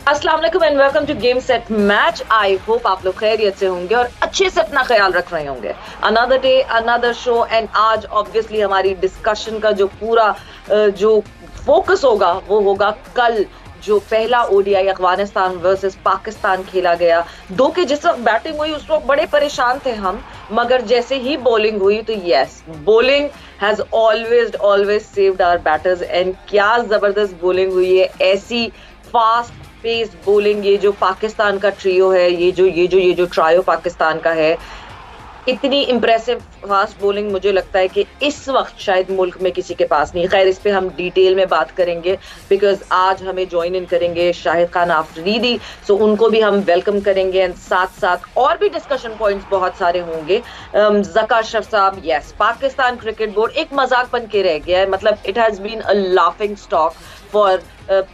अस्सलाम वालेकुम and welcome to game set match. I hope आप लोग खैरियत से होंगे और अच्छे से अपना ख्याल रख रहे होंगे। Another day another show and आज ऑब्वियसली हमारी डिस्कशन का जो पूरा जो फोकस होगा वो होगा कल जो पहला ओडीआई अफगानिस्तान वर्सेस पाकिस्तान खेला गया। दो के जिस वक्त बैटिंग हुई उस वक्त बड़े परेशान थे हम, मगर जैसे ही बॉलिंग हुई तो yes, bowling has always always saved our batters. And क्या जबरदस्त बॉलिंग हुई है, ऐसी फास्ट पेस बॉलिंग। ये जो पाकिस्तान का ट्रियो है, ये जो ट्रायो पाकिस्तान का है, इतनी इंप्रेसिव फास्ट बॉलिंग मुझे लगता है कि इस वक्त शायद मुल्क में किसी के पास नहीं। खैर, इस पे हम डिटेल में बात करेंगे बिकॉज आज हमें ज्वाइन इन करेंगे शाहिद खान आफरीदी, सो उनको भी हम वेलकम करेंगे एंड साथ साथ और भी डिस्कशन पॉइंट्स बहुत सारे होंगे। जका अशरफ साहब, यस, पाकिस्तान क्रिकेट बोर्ड एक मजाक बन के रह गया है, मतलब it has been a laughing stock for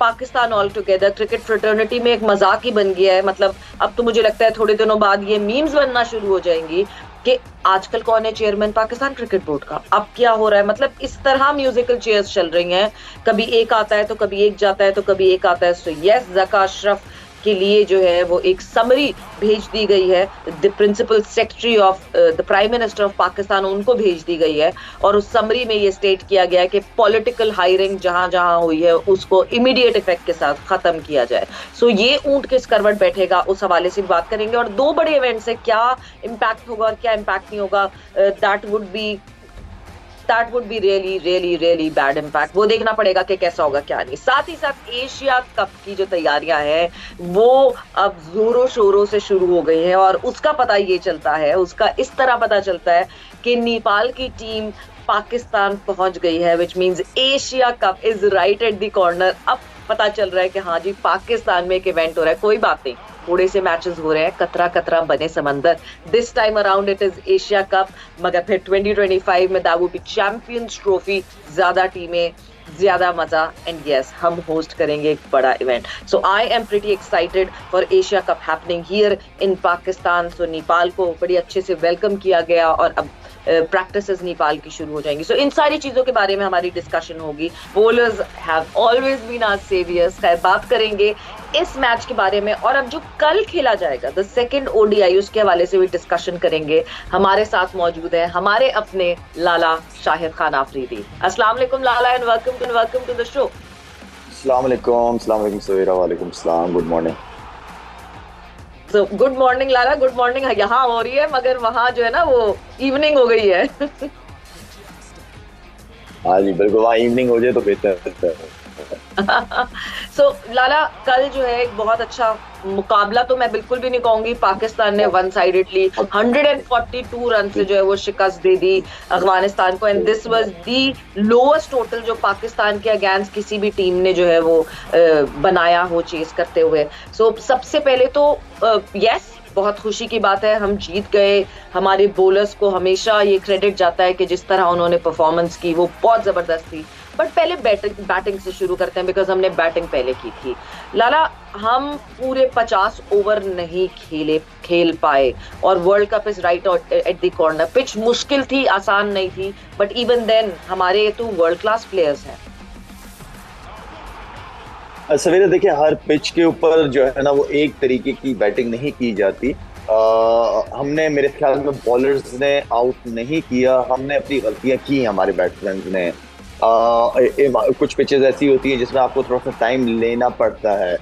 Pakistan all together. Cricket fraternity में एक मजाक ही बन गया है। मतलब अब तो मुझे लगता है थोड़े दिनों बाद ये मीम्स बनना शुरू हो जाएंगी कि आजकल कौन है चेयरमैन पाकिस्तान क्रिकेट बोर्ड का, अब क्या हो रहा है। मतलब इस तरह म्यूजिकल चेयर्स चल रही हैं, कभी एक आता है तो कभी एक जाता है तो कभी एक आता है। सो यस, जका अशरफ के लिए जो है वो एक समरी भेज दी गई है, the principal secretary of the prime minister of Pakistan, उनको भेज दी गई है। और उस समरी में ये स्टेट किया गया है कि पॉलिटिकल हायरिंग जहां जहां हुई है उसको इमीडिएट इफेक्ट के साथ खत्म किया जाए। सो ये ऊंट किस करवट बैठेगा उस हवाले से बात करेंगे, और दो बड़े इवेंट से क्या इम्पैक्ट होगा और क्या इम्पैक्ट नहीं होगा, that would be really really really bad impact. वो देखना पड़ेगा कि कैसा होगा क्या नहीं। साथ ही साथ एशिया कप की जो तैयारियां हैं वो अब जोरों शोरों से शुरू हो गई हैं, और उसका पता ये चलता है, उसका इस तरह पता चलता है कि नेपाल की टीम पाकिस्तान पहुंच गई है, which means Asia cup is right at the corner. अब पता चल रहा है कि हाँ जी, पाकिस्तान में एक इवेंट हो रहा है। कोई बात नहीं, थोड़े से मैचेस हो रहे हैं, कतरा कतरा बने समंदर। This time around it is Asia cup, मगर फिर 2025 में that would be champions trophy. ज्यादा टीमें, ज्यादा मजा, एंड यस, हम होस्ट करेंगे एक बड़ा event. So I am pretty excited for Asia cup happening here in Pakistan. So Nepal को बड़ी अच्छे से वेलकम किया गया और अब प्रैक्टिसेस नेपाल की शुरू हो जाएंगी। सो इन सारी चीजों के बारे में हमारी डिस्कशन होगी। Bowlers have always been our saviours. खैर, बात करेंगे इस मैच के बारे में, और अब जो कल खेला जाएगा द सेकंड ओडीआई, उसके हवाले से भी डिस्कशन करेंगे। हमारे साथ मौजूद है हमारे अपने लाला शाहिद खान आफरीदी। अस्सलाम वालेकुम Lala and welcome to the show. अस्सलाम वालेकुम सवेरा, वालेकुम सलाम, good morning. So, good morning Lala, good morning यहाँ हो रही है, मगर वहां जो है ना वो इवनिंग हो गई है। हाँ जी बिल्कुल, वहाँ इवनिंग हो जाए तो बेहतर है। सो लाला, कल जो है एक बहुत अच्छा मुकाबला, तो मैं बिल्कुल भी नहीं कहूंगी पाकिस्तान ने वन साइडेडली 142 रन से जो है वो शिकस्त दे दी अफगानिस्तान को, and this was the lowest total जो पाकिस्तान के अगेंस्ट किसी भी टीम ने जो है वो बनाया हो चेस करते हुए। सो सबसे पहले तो यस, बहुत खुशी की बात है, हम जीत गए। हमारे बॉलर्स को हमेशा ये क्रेडिट जाता है कि जिस तरह उन्होंने परफॉर्मेंस की वो बहुत जबरदस्त थी। बट पहले बैटिंग से शुरू करते हैं बिकॉज हमने बैटिंग पहले की थी। लाला, हम पूरे 50 ओवर नहीं खेल पाए, और world cup is right at the corner. Pitch मुश्किल थी, आसान नहीं थी, बट इवन देन हमारे तो वर्ल्ड क्लास प्लेयर्स हैं। सवेरे देखिए, हर पिच के ऊपर जो है ना वो एक तरीके की बैटिंग नहीं की जाती। हमने, मेरे ख्याल में बॉलर्स ने आउट नहीं किया, हमने अपनी गलतियां की, हमारे बैट्समैन ने। कुछ पिचेस ऐसी होती है जिसमें आपको थोड़ा सा टाइम लेना पड़ता है।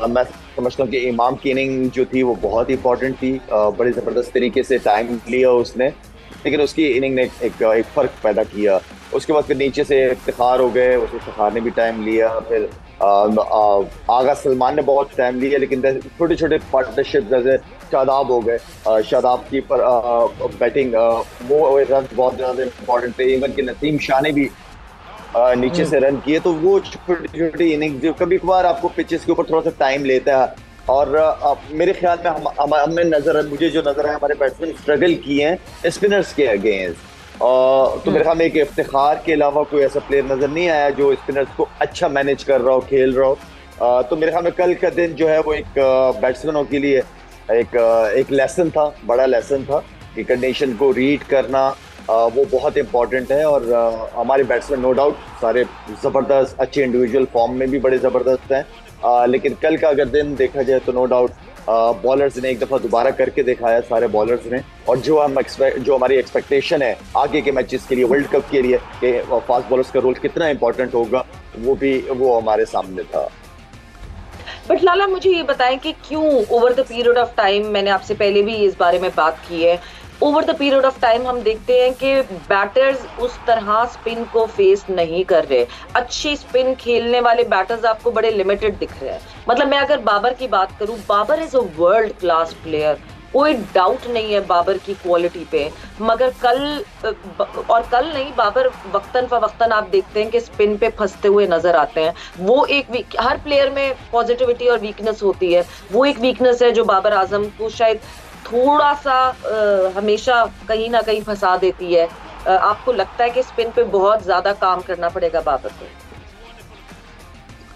मैं समझता हूँ कि इमाम की इनिंग जो थी वो बहुत इंपॉर्टेंट थी। बड़ी ज़बरदस्त तरीके से टाइम लिया उसने, लेकिन उसकी इनिंग ने एक फ़र्क पैदा किया। उसके बाद फिर नीचे से इफ्तिखार हो गए, उस इफ्तिखार ने भी टाइम लिया। फिर आगा सलमान ने बहुत टाइम लिया, लेकिन छोटे छोटे पार्टनरशिप जैसे शादाब हो गए, शादाब की पर बैटिंग, वो रन बहुत ज़्यादा इंपॉर्टेंट थे। इवन कि नसीम शाह ने भी नीचे से रन किए। तो वो छोटी छोटी इनिंग जो कभी कभार आपको पिचेस के ऊपर थोड़ा सा टाइम लेता है, और मेरे ख्याल में मुझे जो नजर है, हमारे बैट्समैन स्ट्रगल किए हैं स्पिनर्स के अगेंस्ट। तो मेरे ख्याल में एक इफ्तिखार के अलावा कोई ऐसा प्लेयर नजर नहीं आया जो स्पिनर्स को अच्छा मैनेज कर रहा हो, खेल रहा हो। तो मेरे ख्याल में कल का दिन जो है वो एक बैट्समैनों के लिए एक लेसन था, बड़ा लेसन था कि कंडीशन को रीड करना वो बहुत इंपॉर्टेंट है। और हमारे बैट्समैन नो डाउट सारे ज़बरदस्त, अच्छे इंडिविजुअल फॉर्म में भी बड़े ज़बरदस्त हैं। लेकिन कल का अगर दिन देखा जाए तो नो डाउट बॉलर्स ने एक दफा दोबारा करके दिखाया, सारे बॉलर्स ने। और जो हमारी एक्सपेक्टेशन है आगे के मैचेस के लिए, वर्ल्ड कप के लिए, कि फास्ट बॉलर्स का रोल कितना इंपॉर्टेंट होगा, वो हमारे सामने था। बट लाला, मुझे ये बताएं कि क्यों over the period of time, मैंने आपसे पहले भी इस बारे में बात की है, over the period of time हम देखते हैं कि बैटर्स उस तरह स्पिन को फेस नहीं कर रहे। अच्छी स्पिन खेलने वाले बैटर्स आपको बड़े लिमिटेड दिख रहे हैं। मतलब मैं अगर बाबर की बात करूं, Babar is a world class player, कोई डाउट नहीं है बाबर की क्वालिटी पे। मगर कल नहीं, बाबर वक्तन फवक्तन आप देखते हैं कि स्पिन पे फंसते हुए नजर आते हैं। वो एक हर प्लेयर में पॉजिटिविटी और वीकनेस होती है, वो एक वीकनेस है जो बाबर आजम को शायद थोड़ा सा हमेशा कहीं ना कहीं फंसा देती है। आपको लगता है कि स्पिन पे बहुत ज्यादा काम करना पड़ेगा बाबर को?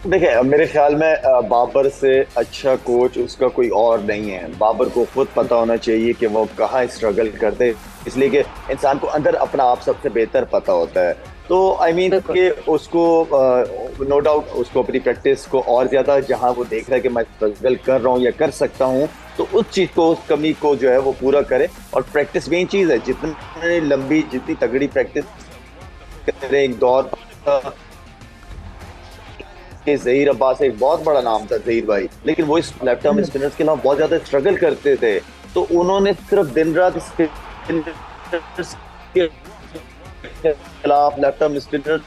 देखिए, मेरे ख्याल में बाबर से अच्छा कोच उसका कोई और नहीं है। बाबर को खुद पता होना चाहिए कि वो कहाँ स्ट्रगल करते, इसलिए कि इंसान को अंदर अपना आप सबसे बेहतर पता होता है। तो आई मीन कि उसको नो डाउट उसको अपनी प्रैक्टिस को और ज्यादा, जहाँ वो देख रहा है कि मैं स्ट्रगल कर रहा हूँ या कर सकता हूँ, तो उस चीज को, उस कमी को जो है वो पूरा करे। और प्रैक्टिस मेन चीज है, जितनी लंबी, जितनी तगड़ी प्रैक्टिस करे। एक दौर जहीर अब्बास एक बहुत बड़ा नाम था, जहीर भाई, लेकिन वो इस लेफ्ट आर्म स्पिनर्स के खिलाफ बहुत ज्यादा स्ट्रगल करते थे। तो उन्होंने सिर्फ दिन रात स्पिनर्स के खिलाफ, लेफ्ट आर्म स्पिनर्स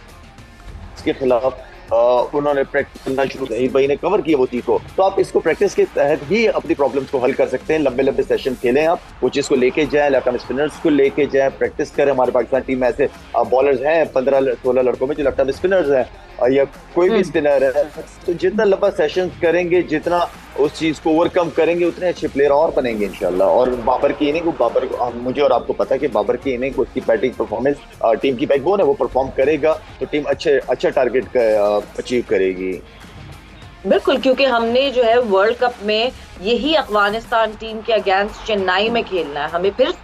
के खिलाफ उन्होंने प्रैक्टिस करना शुरू, जहीर भाई ने कवर किया वो चीज को। तो आप इसको प्रैक्टिस के तहत ही अपनी प्रॉब्लम्स को हल कर सकते हैं। लंबे लंबे सेशन खेलें, आप वो चीज को लेके जाएं, लेफ्ट आर्म स्पिनर्स को लेके जाएं, प्रैक्टिस करें। हमारे पाकिस्तान टीम में ऐसे बॉलर्स हैं 15-16 लड़कों में जो लेफ्ट आर्म स्पिनर्स हैं, या कोई भी स्पिनर है। तो जितना लंबा सेशन करेंगे, जितना उस चीज को ओवरकम करेंगे, उतने अच्छे प्लेयर और बनेंगे इंशाल्लाह। और बाबर की इनिंग, मुझे और आपको पता है कि बाबर की इनिंग, उसकी बैटिंग परफॉर्मेंस टीम की बैकबोन है, वो परफॉर्म करेगा तो टीम अच्छा टारगेट अचीव करेगी। बिल्कुल, क्योंकि हमने जो है वर्ल्ड कप में यही अफगानिस्तान टीम के अगेंस्ट चेन्नई में खेलना है। हमें फिर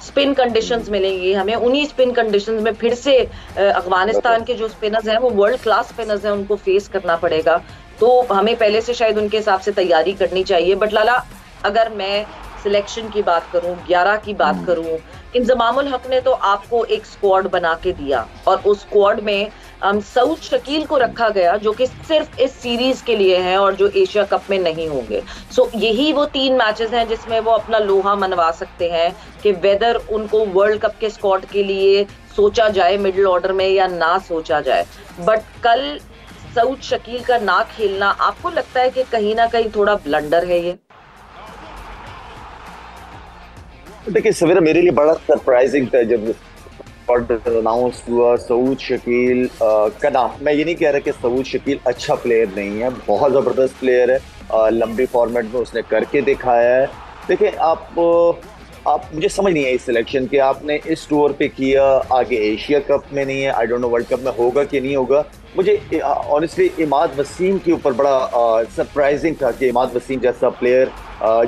स्पिन कंडीशंस मिलेंगी, हमें उन्हीं स्पिन कंडीशंस में फिर से अफगानिस्तान के जो स्पिनर्स हैं वो वर्ल्ड क्लास स्पिनर्स हैं, उनको फेस करना पड़ेगा। तो हमें पहले से शायद उनके हिसाब से तैयारी करनी चाहिए। बट लाला, अगर मैं सिलेक्शन की बात करूं, 11 की बात करूं, इंजमामुल हक ने तो आपको एक स्क्वाड बना के दिया और उस स्क्वाड में सऊद शकील को रखा गया, जो कि सिर्फ इस सीरीज के लिए हैं और जो एशिया कप में नहीं होंगे। सो यही वो 3 मैचेस हैं जिसमें वो अपना लोहा मनवा सकते हैं कि वेदर उनको वर्ल्ड कप के स्क्वाड के लिए सोचा जाए मिडिल ऑर्डर में या ना सोचा जाए। बट कल सऊद शकील का ना खेलना, आपको लगता है कि कहीं ना कहीं थोड़ा ब्लंडर है ये? देखिए सवेरा, मेरे लिए बड़ा सरप्राइजिंग था जब अनाउंस हुआ सऊद शकील का नाम। मैं ये नहीं कह रहा कि सऊद शकील अच्छा प्लेयर नहीं है, बहुत ज़बरदस्त प्लेयर है, लंबी फॉर्मेट में उसने करके दिखाया है। देखिए, आप मुझे समझ नहीं आई इस सिलेक्शन के, आपने इस टूर पे किया, आगे एशिया कप में नहीं है, I don't know world cup में होगा कि नहीं होगा। मुझे ऑनेस्टली इमाद वसीम के ऊपर बड़ा सरप्राइजिंग था कि इमाद वसीम जैसा प्लेयर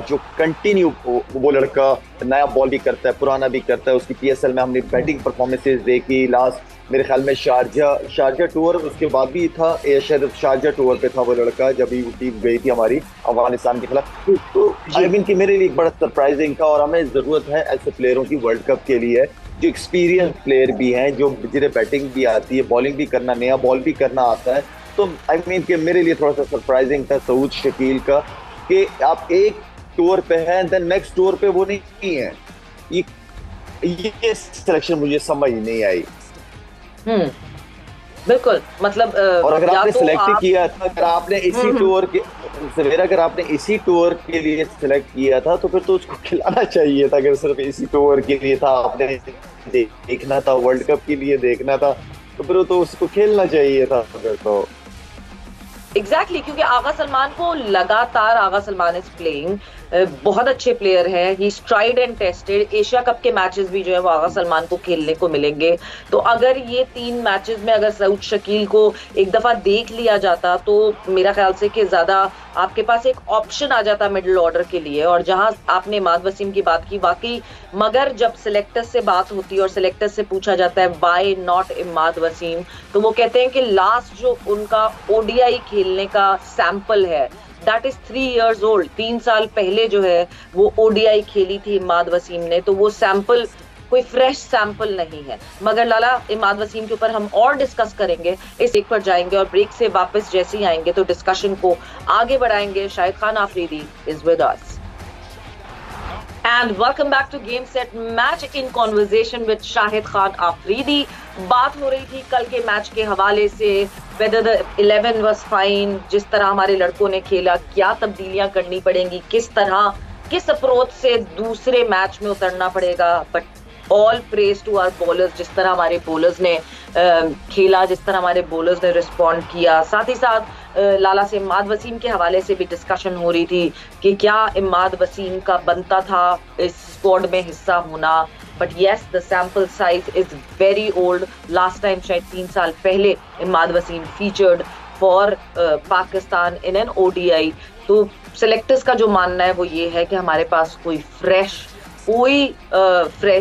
जो कंटिन्यू, वो लड़का नया बॉल भी करता है, पुराना भी करता है। उसकी पीएसएल में हमने बैटिंग परफॉर्मेंसेज देखी, लास्ट मेरे ख्याल में शारजा टूर, उसके बाद भी था, शायद शारजा टूर पे था वो लड़का जब भी टीम गई थी हमारी अफगानिस्तान के खिलाफ। तो आई मीन कि मेरे लिए बड़ा सरप्राइजिंग था। और हमें जरूरत है ऐसे प्लेयरों की वर्ल्ड कप के लिए, जो एक्सपीरियंस प्लेयर भी हैं, जो जिन्हें बैटिंग भी आती है, बॉलिंग भी करना, नया बॉल भी करना आता है। तो आई मीन कि मेरे लिए थोड़ा सा सरप्राइजिंग था सऊद शकील का कि आप एक टूर पे हैं, देन नेक्स्ट टूर पे वो नहीं है। ये सिलेक्शन मुझे समझ नहीं आई। बिल्कुल, मतलब और अगर आपने सिलेक्ट किया था, अगर आपने इसी टूर के सवेरा, अगर आपने इसी टूर के लिए सिलेक्ट किया था तो फिर तो उसको खिलाना चाहिए था। अगर सिर्फ इसी टूर के लिए था, आपने देखना था, वर्ल्ड कप के लिए देखना था, तो फिर तो उसको खेलना चाहिए था फिर तो। एग्जैक्टली, क्योंकि आगा सलमान को लगातार, आगा सलमान इज प्लेइंग, बहुत अच्छे प्लेयर हैं, he tried and tested. Asia cup के मैचेस भी जो है वो आगा सलमान को खेलने को मिलेंगे। तो अगर ये 3 मैचेस में अगर सऊद शकील को एक दफा देख लिया जाता तो मेरा ख्याल से कि ज्यादा आपके पास एक ऑप्शन आ जाता मिडिल ऑर्डर के लिए। और जहां आपने इमाद वसीम की बात की, वाकई, मगर जब सिलेक्टर्स से बात होती है और सिलेक्टर्स से पूछा जाता है व्हाई नॉट इमाद वसीम, तो वो कहते हैं कि लास्ट जो उनका ओडीआई खेल खेलने का सैंपल है, दैट इज 3 years old। 3 साल पहले जो है वो ओडीआई खेली थी इमाद वसीम ने, तो वो सैंपल कोई फ्रेश सैंपल नहीं है। मगर लाला, इमाद वसीम के ऊपर हम और डिस्कस करेंगे, इस ब्रेक पर जाएंगे और ब्रेक से वापस जैसे ही आएंगे तो डिस्कशन को आगे बढ़ाएंगे। Shahid Khan Afridi is with us and welcome back to Game Set Match in conversation with Shahid Khan Afridi. बात हो रही थी कल के मैच के हवाले से, whether the 11 was fine, जिस तरह हमारे लड़कों ने खेला, क्या तब्दीलियां करनी पड़ेंगी, किस तरह किस अप्रोच से दूसरे मैच में उतरना पड़ेगा। But all praise to our bowlers, जिस तरह हमारे बॉलर्स ने खेला, जिस तरह हमारे बॉलर्स ने रिस्पॉन्ड किया। साथ ही साथ लाला से इमाद वसीम के हवाले से भी डिस्कशन हो रही थी कि क्या इमाद वसीम का बनता था इस स्क्वाड में हिस्सा होना। But yes, the sample size is very old. Last time शायद 3 साल पहले Imad Wasim featured for Pakistan in an ODI. तो सेलेक्टर्स का जो मानना है वो ये है कि हमारे पास कोई फ्रेश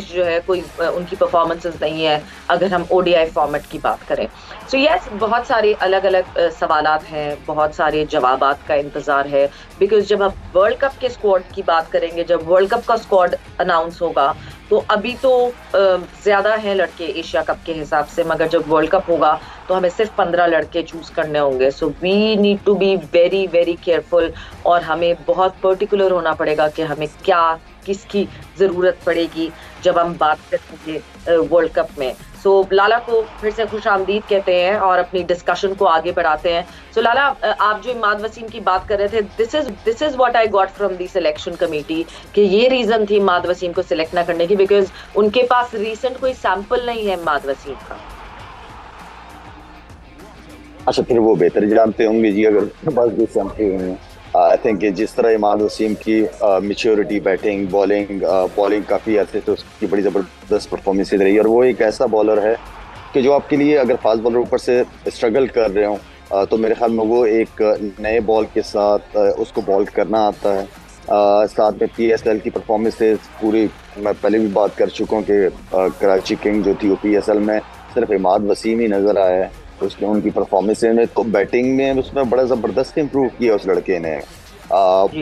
जो है कोई उनकी परफॉर्मेंसेस नहीं है अगर हम ओडीआई फॉर्मेट की बात करें। सो यस, बहुत सारे अलग अलग सवालात हैं, बहुत सारे जवाबात का इंतजार है, बिकॉज जब हम वर्ल्ड कप के स्क्वाड की बात करेंगे, जब वर्ल्ड कप का स्क्वाड अनाउंस होगा, तो अभी तो ज्यादा हैं लड़के एशिया कप के हिसाब से, मगर जब वर्ल्ड कप होगा तो हमें सिर्फ 15 लड़के चूज करने होंगे। So we need to be very very careful, और हमें बहुत पर्टिकुलर होना पड़ेगा कि हमें क्या किसकी जरूरत पड़ेगी जब हम बात करेंगे वर्ल्ड कप में। सो लाला को फिर से खुश आमदीद कहते हैं और अपनी डिस्कशन को आगे बढ़ाते हैं। सो लाला, आप जो इमाद वसीम की बात कर रहे थे, this is what I got from the selection committee, कि ये रीजन थी इमाद वसीम को सिलेक्ट ना करने की, बिकॉज उनके पास रिसेंट कोई सैंपल नहीं है इमाद वसीम का। अच्छा, फिर वो बेहतर जानते होंगे जी अगर बस भी सैंपल नहीं। आई थिंक जिस तरह इमाद वसीम की मैच्योरिटी, बैटिंग, बॉलिंग काफ़ी अच्छे से उसकी बड़ी ज़बरदस्त परफॉर्मेंस रही, और वो एक ऐसा बॉलर है कि जो आपके लिए अगर फास्ट बॉलर ऊपर से स्ट्रगल कर रहे हो तो मेरे ख्याल में वो एक नए बॉल के साथ उसको बॉल करना आता है। साथ में PSL की परफॉर्मेंसेज पूरी, मैं पहले भी बात कर चुका हूँ कि कराची किंग जो थी वो PSL में सिर्फ इमाद वसीम ही नज़र आया है उसने, उनकी परफॉर्मेंस में। तो बैटिंग में उसमें बड़ा ज़बरदस्त इम्प्रूव किया उस लड़के ने।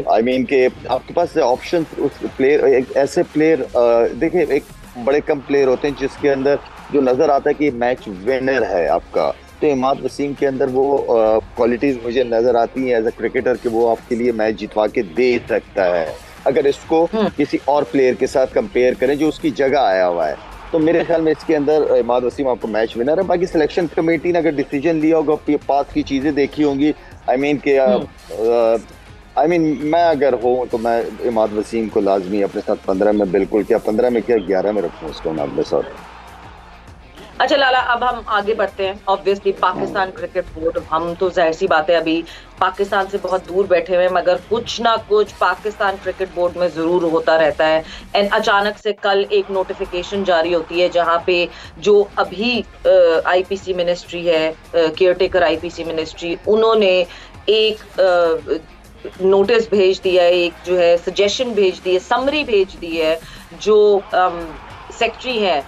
आई मीन के आपके पास ऑप्शन उस प्लेयर, एक ऐसे प्लेयर देखिए, एक बड़े कम प्लेयर होते हैं जिसके अंदर जो नज़र आता है कि मैच विनर है आपका। तो इमाद वसीम के अंदर वो क्वालिटीज़ मुझे नज़र आती हैं एज अ क्रिकेटर कि वो आपके लिए मैच जितवा के दे सकता है, अगर इसको किसी और प्लेयर के साथ कंपेयर करें जो उसकी जगह आया हुआ है। तो मेरे ख्याल में इसके अंदर इमाद वसीम आपको मैच विनर है। बाकी सिलेक्शन कमेटी ने अगर डिसीजन लिया होगा, पास की चीज़ें देखी होंगी, आई मीन मैं अगर हूँ तो मैं इमाद वसीम को लाजमी अपने साथ 15 में, बिल्कुल, क्या 15 में क्या 11 में रखूँ उसको मैं अपने साथ। अच्छा लाला, अब हम आगे बढ़ते हैं। ऑब्वियसली पाकिस्तान क्रिकेट बोर्ड, हम तो जाहिर सी बात है अभी पाकिस्तान से बहुत दूर बैठे हुए हैं, मगर कुछ ना कुछ पाकिस्तान क्रिकेट बोर्ड में जरूर होता रहता है। एंड अचानक से कल एक नोटिफिकेशन जारी होती है जहां पे जो अभी आईपीसी मिनिस्ट्री है, केयर टेकर आईपीसी मिनिस्ट्री, उन्होंने एक नोटिस भेज दिया है, एक जो है सजेशन भेज दी है, समरी भेज दी है, जो सेक्रेटरी है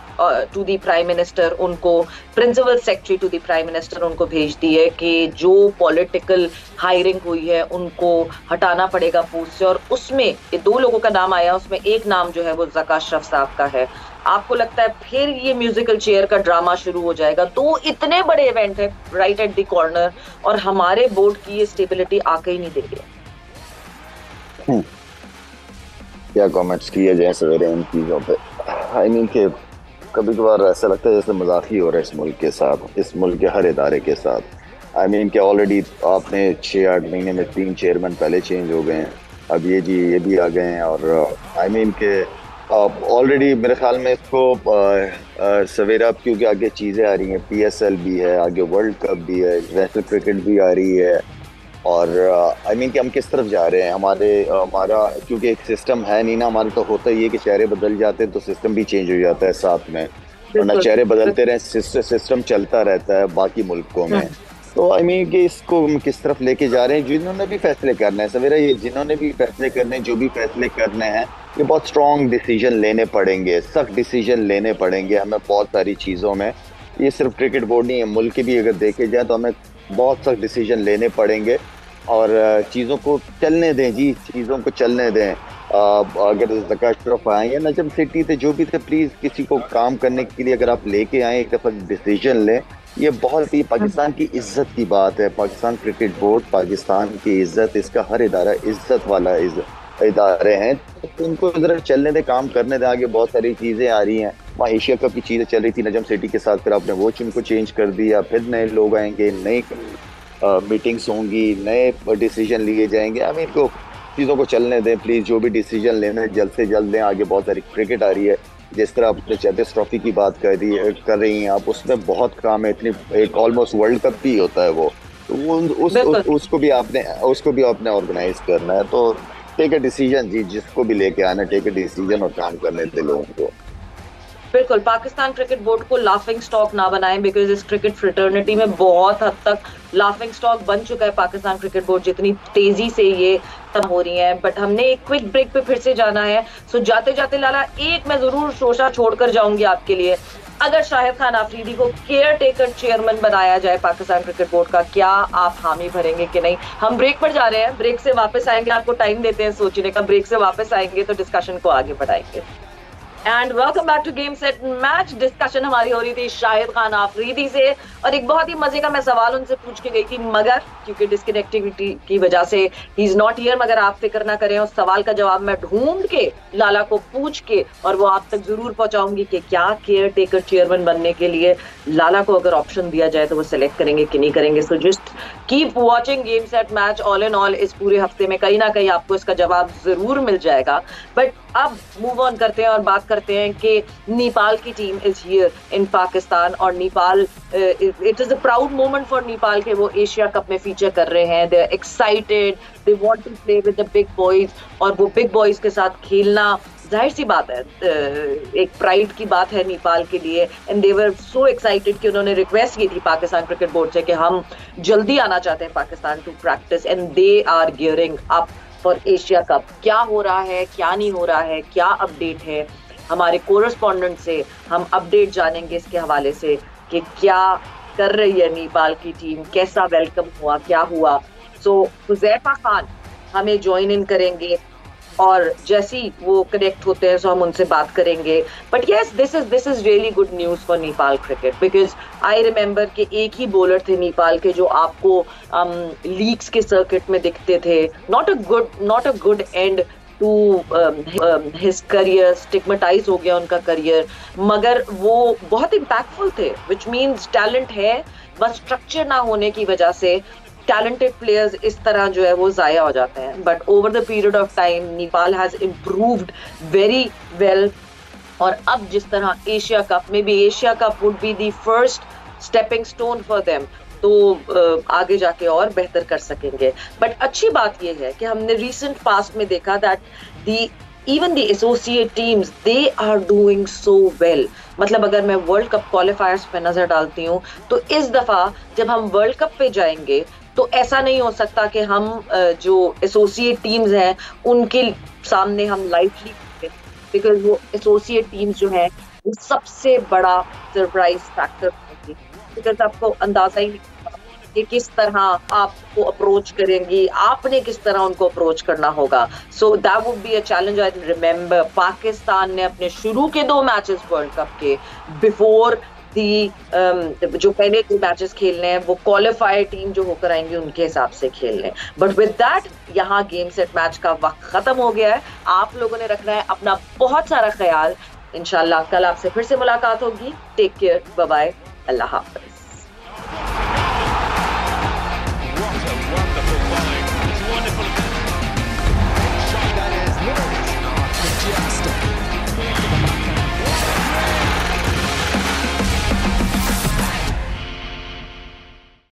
टू द प्राइम मिनिस्टर, उनको principal secretary to the prime minister उनको भेज दी है कि जो पॉलिटिकल हायरिंग हुई है उनको हटाना पड़ेगा पोस्ट से। और उसमें ये 2 लोगों का नाम आया, उसमें एक नाम जो है वो ज़का अशरफ साहब का है। आपको लगता है फिर ये म्यूजिकल चेयर का ड्रामा शुरू हो जाएगा? 2 इतने बड़े इवेंट है राइट एट द कॉर्नर, और हमारे बोर्ड की ये स्टेबिलिटी आके ही नहीं दे रही। क्या कमेंट्स किए जाए सवेरे इन चीज़ों पे? आई मीन के कभी कभार ऐसा लगता है जैसे मजाक ही हो रहा है इस मुल्क के साथ, इस मुल्क के हर इदारे के साथ। आई मीन के ऑलरेडी आपने 6-8 महीने में 3 चेयरमैन पहले चेंज हो गए हैं, अब ये भी आ गए हैं, और आई मीन के ऑलरेडी मेरे ख्याल में इसको सवेरा, क्योंकि आगे चीज़ें आ रही हैं, PSL भी है, आगे वर्ल्ड कप भी है, इंटरनेशनल क्रिकेट भी आ रही है, और आई मीन कि हम किस तरफ जा रहे हैं। हमारा क्योंकि एक सिस्टम है नहीं ना, हमारे तो होता ही है कि चेहरे बदल जाते हैं तो सिस्टम भी चेंज हो जाता है साथ में, वरना चेहरे बदलते रहे सिस्टम चलता रहता है बाकी मुल्कों में। तो आई मीन कि इसको हम किस तरफ लेके जा रहे हैं, जिन्होंने भी फैसले करने हैं सवेरा, ये जिन्होंने भी फैसले करने हैं, जो भी फैसले करने हैं, ये बहुत स्ट्रॉन्ग डिसीजन लेने पड़ेंगे, सख्त डिसीजन लेने पड़ेंगे हमें बहुत सारी चीज़ों में। ये सिर्फ क्रिकेट बोर्ड नहीं है, मुल्क के भी अगर देखे जाए तो हमें बहुत सख्त डिसीजन लेने पड़ेंगे और चीज़ों को चलने दें जी, चीज़ों को चलने दें। अगर ज़कात अशरफ आए या नजम सिटी थे, जो भी थे, प्लीज़ किसी को काम करने के लिए अगर आप लेके आए एक दफ़ा डिसीजन लें। ये बहुत ही पाकिस्तान की इज्जत की बात है। पाकिस्तान क्रिकेट बोर्ड पाकिस्तान की इज्जत, इसका हर इदारा इज्जत वाला इदारे हैं, तो उनको जरा चलने दे, काम करने दे। आगे बहुत सारी चीज़ें आ रही हैं, वहाँ एशिया कप की चीज़ें चल रही थी नजम सिटी के साथ, फिर आपने वो उनको चेंज कर दिया, फिर नए लोग आएंगे, नई मीटिंग्स होंगी, नए डिसीजन लिए जाएंगे। आई मीन को चीज़ों को चलने दें प्लीज़। जो भी डिसीजन लेना है जल्द से जल्द दें। आगे बहुत सारी क्रिकेट आ रही है, जिस तरह आपने चैंपियंस ट्रॉफी की बात कर रही हैं आप, उसमें बहुत काम है। इतनी एक ऑलमोस्ट वर्ल्ड कप भी होता है वो, तो उसको भी आपने ऑर्गेनाइज करना है। तो टेक अ डिसीजन जी, जिसको भी लेके आना, टेक अ डिसीजन और काम करने दे लोगों को। बिल्कुल, पाकिस्तान क्रिकेट बोर्ड को लाफिंग स्टॉक ना बनाएं, बिकॉज इस क्रिकेट फ्रेटर्निटी में बहुत हद तक लाफिंग स्टॉक बन चुका है पाकिस्तान क्रिकेट बोर्ड, जितनी तेजी से ये तब हो रही है। बट हमने एक क्विक ब्रेक पे फिर से जाना है। सो जाते जाते लाला, एक मैं जरूर शोशा छोड़कर जाऊंगी आपके लिए। अगर शाहिद खान आफरीदी को केयर टेकर चेयरमैन बनाया जाए पाकिस्तान क्रिकेट बोर्ड का, क्या आप हामी भरेंगे कि नहीं? हम ब्रेक पर जा रहे हैं, ब्रेक से वापस आएंगे, आपको टाइम देते हैं सोचने का। ब्रेक से वापस आएंगे तो डिस्कशन को आगे बढ़ाएंगे। And welcome back to game set match. Discussion हमारी हो रही थी शाहिद खान आफरीदी से, और एक बहुत ही मजे का मैं सवाल उनसे पूछ के गई थी, मगर क्योंकि डिस्कनेक्टिविटी की वजह से ही इज नॉट हियर। मगर आप फिक्र ना करें, उस सवाल का जवाब मैं ढूंढ के लाला को पूछ के और वो आप तक जरूर पहुंचाऊंगी कि क्या केयर टेकर चेयरमैन बनने के लिए लाला को अगर ऑप्शन दिया जाए तो वो सिलेक्ट करेंगे कि नहीं करेंगे। So just keep watching game set match. All in all इस पूरे हफ्ते में कहीं ना कहीं आपको इसका जवाब जरूर मिल जाएगा। बट अब मूव ऑन करते हैं और बात करते हैं कि नेपाल की team is here in Pakistan, और Nepal, it is a proud moment for Nepal के वो एशिया कप में फीचर कर रहे हैं। They are excited, they want to play with the big boys, और वो बिग बॉयज के साथ खेलना जाहिर सी बात है, एक प्राइड की बात है नेपाल के लिए। And they were so excited कि उन्होंने रिक्वेस्ट की थी पाकिस्तान क्रिकेट बोर्ड से कि हम जल्दी आना चाहते हैं Pakistan to practice, and they are gearing up for Asia cup. क्या हो रहा है, क्या नहीं हो रहा है, क्या अपडेट है, हमारे कोरेस्पॉन्डेंट से हम अपडेट जानेंगे इसके हवाले से कि क्या कर रही है नेपाल की टीम, कैसा वेलकम हुआ, क्या हुआ। सो हुज़ैफा खान हमें ज्वाइन इन करेंगे, और जैसे ही वो कनेक्ट होते हैं तो हम उनसे बात करेंगे। But yes, this is really good news for Nepal cricket, because I remember कि एक ही बॉलर थे नेपाल के जो आपको लीग्स के सर्किट में दिखते थे। Not a good end to his career, stigmatize हो गया उनका करियर, मगर वो बहुत इम्पैक्टफुल थे, विच मीन्स टैलेंट है, बस स्ट्रक्चर ना होने की वजह से टैलेंटेड प्लेयर्स इस तरह जो है वो जाया हो जाते हैं। But over the period of time Nepal has improved very well, और अब जिस तरह एशिया कप में भी, Asia cup would be the first stepping stone for them, तो आगे जाके और बेहतर कर सकेंगे। बट अच्छी बात यह है कि हमने रिसेंट पास्ट में देखा that even the associate teams, they are doing so well। मतलब अगर मैं वर्ल्ड कप क्वालिफायर्स पे नजर डालती हूँ तो इस दफा जब हम वर्ल्ड कप पे जाएंगे तो ऐसा नहीं हो सकता कि हम जो एसोसिएट टीम्स हैं उनके सामने हम लाइटली, बिकॉज वो एसोसिएट टीम्स जो है वो सबसे बड़ा सरप्राइज फैक्टर होगी, बिकॉज आपको अंदाजा ही नहीं कि किस तरह आपको अप्रोच करेंगी, आपने किस तरह उनको अप्रोच करना होगा। So that would be a challenge. I remember Pakistan ने अपने शुरू के 2 मैचेस वर्ल्ड कप के बिफोर जो पहले 2 मैचेस खेलने हैं वो क्वालिफायर टीम जो होकर आएंगे उनके हिसाब से खेलने। बट विद दैट यहाँ गेम सेट मैच का वक्त खत्म हो गया है। आप लोगों ने रखना है अपना बहुत सारा ख्याल। इंशाल्लाह कल आपसे फिर से मुलाकात होगी। टेक केयर, बाय बाय, अल्लाह हाफिज।